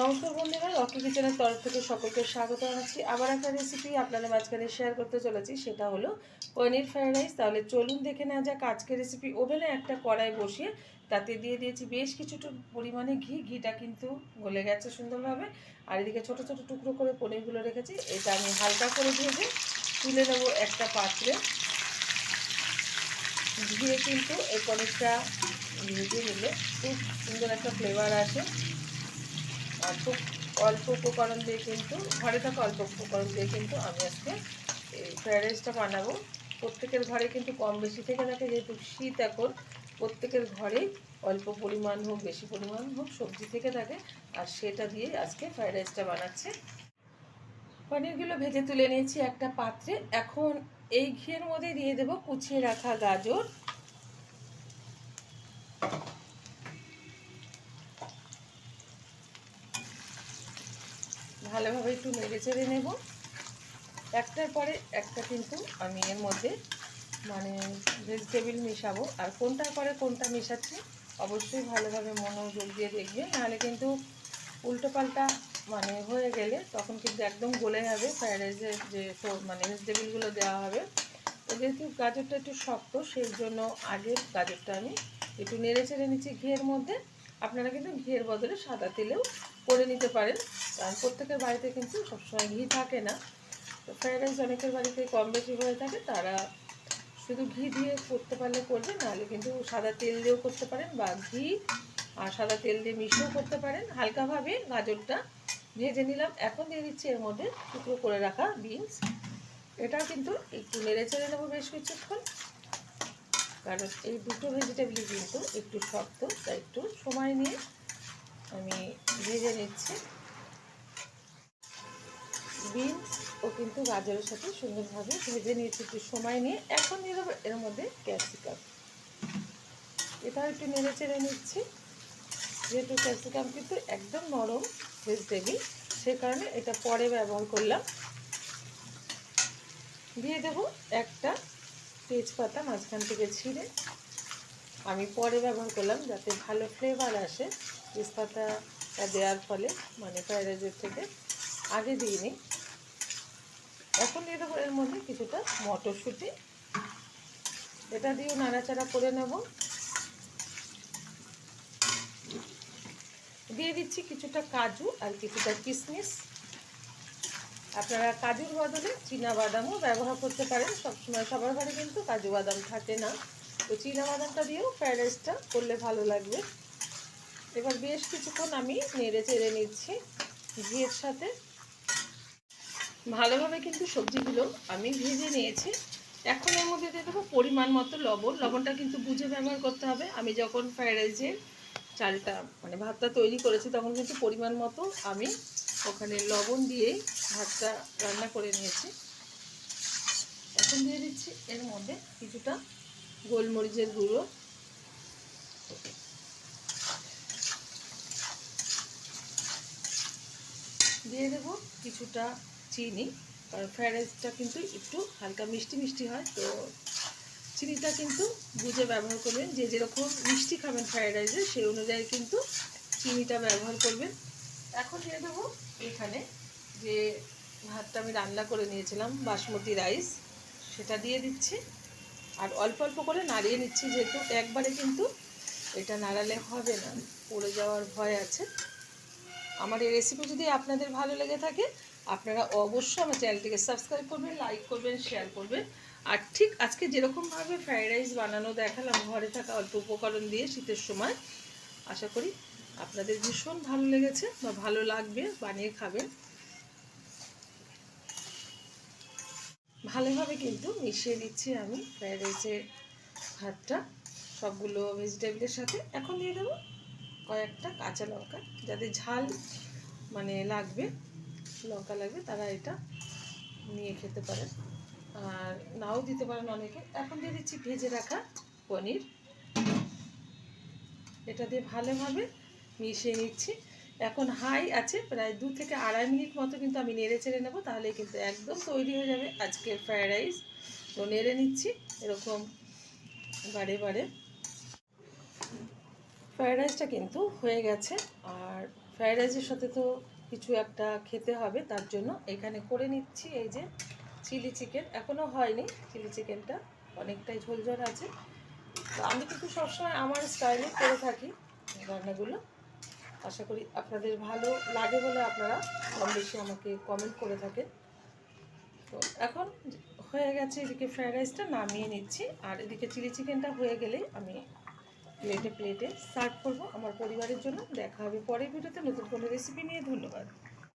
নমস্কার বন্ধুরা, লক্ষ্মী কিচেনের তরফ থেকে সকলকে স্বাগত জানাচ্ছি। আবার একটা রেসিপি আপনাদের মাঝখানে শেয়ার করতে চলেছি, সেটা হলো পনির ফ্রাইড রাইস। তাহলে চলুন দেখে নেওয়া যাক আজকের রেসিপি। ওভেনে একটা কড়াই বসিয়ে তাতে দিয়ে দিয়েছি বেশ কিছুটা পরিমাণে ঘিটা কিন্তু গলে গেছে সুন্দরভাবে। আর এদিকে ছোটো ছোটো টুকরো করে পনিরগুলো রেখেছি। এটা আমি হালকা করে ভেজে তুলে নেবো একটা পাত্রে। ঘিয়ে কিন্তু এই পনিরটা ভেজে নিলে খুব সুন্দর একটা ফ্লেভার আসে। আর খুব অল্প উপকরণ দিয়ে কিন্তু, ঘরে থাকা অল্প উপকরণ দিয়ে কিন্তু আমি আজকে এই ফ্রাইড রাইসটা বানাবো। প্রত্যেকের ঘরে কিন্তু কম বেশি থেকে থাকে, যেহেতু শীত এখন প্রত্যেকের ঘরেই অল্প পরিমাণ হোক বেশি পরিমাণ হোক সবজি থেকে থাকে, আর সেটা দিয়ে আজকে ফ্রাইড রাইসটা বানাচ্ছি। পনিরগুলো ভেজে তুলে নিয়েছি একটা পাত্রে। এখন এই ঘিয়ের মধ্যে দিয়ে দেবো কুচিয়ে রাখা গাজর, ভালোভাবে একটু নেড়ে চেড়ে নেব। একটার পরে একটা কিন্তু আমি এর মধ্যে ভেজিটেবিল মেশাবো। আর কোনটার পরে কোনটা মেশাচ্ছি অবশ্যই ভালোভাবে মনোযোগ দিয়ে দেখবে, নাহলে কিন্তু উল্টোপাল্টা হয়ে গেলে তখন কিন্তু একদম গলে যাবে ফ্রাইড রাইসের যে ভেজিটেবিলগুলো দেওয়া হবে। তো যেহেতু গাজরটা একটু শক্ত, সেই জন্য আগে গাজরটা আমি একটু নেড়ে চেড়ে নিচ্ছি ঘিয়ের মধ্যে। আপনারা কিন্তু ঘিয়ের বদলে সাদা তেলেও করে নিতে পারেন, কারণ প্রত্যেকের বাড়িতে কিন্তু সবসময় ঘি থাকে না। তো ফ্রাইড রাইস অনেকের বাড়িতে কম বেশি হয়ে থাকে, তারা শুধু ঘি দিয়ে করতে পারলে করবেন, নাহলে কিন্তু সাদা তেল দিয়েও করতে পারেন, বা ঘি আর সাদা তেল দিয়ে মিশিয়েও করতে পারেন। হালকাভাবে গাজরটা ভেজে নিলাম। এখন দিয়ে দিচ্ছি এর মধ্যে টুকরো করে রাখা বিনস। এটাও কিন্তু একটু নেড়ে চেড়ে নেবো বেশ কিছুক্ষণ, কারণ এই দুটো ভেজিটেবলই কিন্তু একটু শক্ত, তাই একটু সময় নিয়ে আমি ভেজে নিচ্ছি। বিনস ও কিন্তু গাজরের সাথে সুন্দরভাবে ভেজে নিয়েছি একটু সময় নিয়ে। এখন দিয়ে দেবো এর মধ্যে ক্যাপসিকাম, এটাও একটু নেড়ে চেড়ে নিচ্ছি। যেহেতু ক্যাপসিকাম কিন্তু একদম নরম ভেজিটেবল, সে কারণে এটা পরে ব্যবহার করলাম। দিয়ে দেবো একটা তেজপাতা মাঝখান থেকে ছিঁড়ে, আমি পরে ব্যবহার করলাম যাতে ভালো ফ্লেভার আসে তেজপাতাটা দেওয়ার ফলে, ফ্রাইড রাইসের থেকে আগে দিইনি। এখন দিয়ে দেবো এর মধ্যে কিছুটা মটরশুঁটি, এটা দিয়েও নাড়াচাড়া করে নেব। দিয়ে দিচ্ছি কিছুটা কাজু আর কিছুটা কিশমিশ। আপনারা কাজুর বদলে চীনাবাদামও ব্যবহার করতে পারেন, সবসময় সবার ঘরে কিন্তু কাজু বাদাম থাকে না, তো চীনাবাদামটা দিয়েও ফ্রাইড রাইসটা করলে ভালো লাগবে। এবার বেশ কিছুক্ষণ আমি নেড়ে চেড়ে নিচ্ছি ঘিয়ের সাথে। ভালোভাবে কিন্তু সবজিগুলো আমি ভেজে নিয়েছি। এখন এর মধ্যে দিয়ে দেবো পরিমাণ মতো লবণ। লবণটা কিন্তু বুঝে ব্যবহার করতে হবে। আমি যখন ফ্রাইড রাইসের চালটা ভাতটা তৈরি করেছি, তখন কিন্তু পরিমাণ মতো আমি ওখানে লবণ দিয়েই ভাতটা রান্না করে নিয়েছি। এখন দিয়ে দিচ্ছি এর মধ্যে কিছুটা গোলমরিচের গুঁড়ো, দিয়ে দেবো কিছুটা চিনি, কারণ ফ্রাইড রাইসটা কিন্তু একটু হালকা মিষ্টি মিষ্টি হয়, তো চিনিটা কিন্তু বুঝে ব্যবহার করবেন। যে যেরকম মিষ্টি খাবেন ফ্রাইড রাইসে সেই অনুযায়ী কিন্তু চিনিটা ব্যবহার করবেন। এখন দিয়ে দেবো এখানে যে ভাতটা আমি রান্না করে নিয়েছিলাম বাসমতি রাইস, সেটা দিয়ে দিচ্ছি। আর অল্প অল্প করে নাড়িয়ে নিচ্ছি, যেহেতু একবারে কিন্তু এটা নাড়ালে হবে না, পড়ে যাওয়ার ভয় আছে। আমার এই রেসিপি যদি আপনাদের ভালো লেগে থাকে, আপনারা অবশ্যই আমার চ্যানেলটিকে সাবস্ক্রাইব করবেন, লাইক করবেন, শেয়ার করবেন। আর ঠিক আজকে যেরকমভাবে ফ্রাইড রাইস বানানো দেখালাম ঘরে থাকা অল্প উপকরণ দিয়ে শীতের সময়, আশা করি আপনাদের ভীষণ ভালো লেগেছে বা ভালো লাগবে, বানিয়ে খাবেন। ভালোভাবে কিন্তু মিশিয়ে দিচ্ছি আমি ফ্রাইড রাইসের ভাতটা সবগুলো ভেজিটেবলের সাথে। এখন দিয়ে দেবো কয়েকটা কাঁচা লঙ্কা, যাতে ঝাল লাগবে। লঙ্কা লাগবে তারা এটা নিয়ে খেতে পারেন, আর নাও দিতে পারেন অনেকে। এখন দিয়ে দিচ্ছি ভেজে রাখা পনির, এটা দিয়ে ভালোভাবে মিশিয়ে নিচ্ছি। এখন হাই আছে, প্রায় 2 থেকে আড়াই মিনিট মতো কিন্তু আমি নেড়ে চেড়ে নেবো, তাহলে কিন্তু একদম তৈরি হয়ে যাবে আজকের ফ্রায়েড রাইস। তো নেড়ে নিচ্ছি এরকম বারে বারে। ফ্রায়েড রাইসটা কিন্তু হয়ে গেছে, আর ফ্রায়েড রাইসের সাথে তো কিছু একটা খেতে হবে, তার জন্য এখানে করে নিচ্ছি এই যে চিলি চিকেন। এখনও হয়নি চিলি চিকেনটা, অনেকটাই ঝোলঝোল আছে। তো আমি কিন্তু সবসময় আমার স্টাইলে করে থাকি রান্নাগুলো। আশা করি আপনাদের ভালো লাগে বলে আপনারা কম বেশি আমাকে কমেন্ট করে থাকেন। তো এখন হয়ে গেছে, এদিকে ফ্রায়েড রাইসটা নামিয়ে নিচ্ছি, আর এদিকে চিলি চিকেনটা হয়ে গেলে আমি প্লেটে সার্ভ করব আমার পরিবারের জন্য। দেখা হবে পরের ভিডিওতে নতুন কোনো রেসিপি নিয়ে। ধন্যবাদ।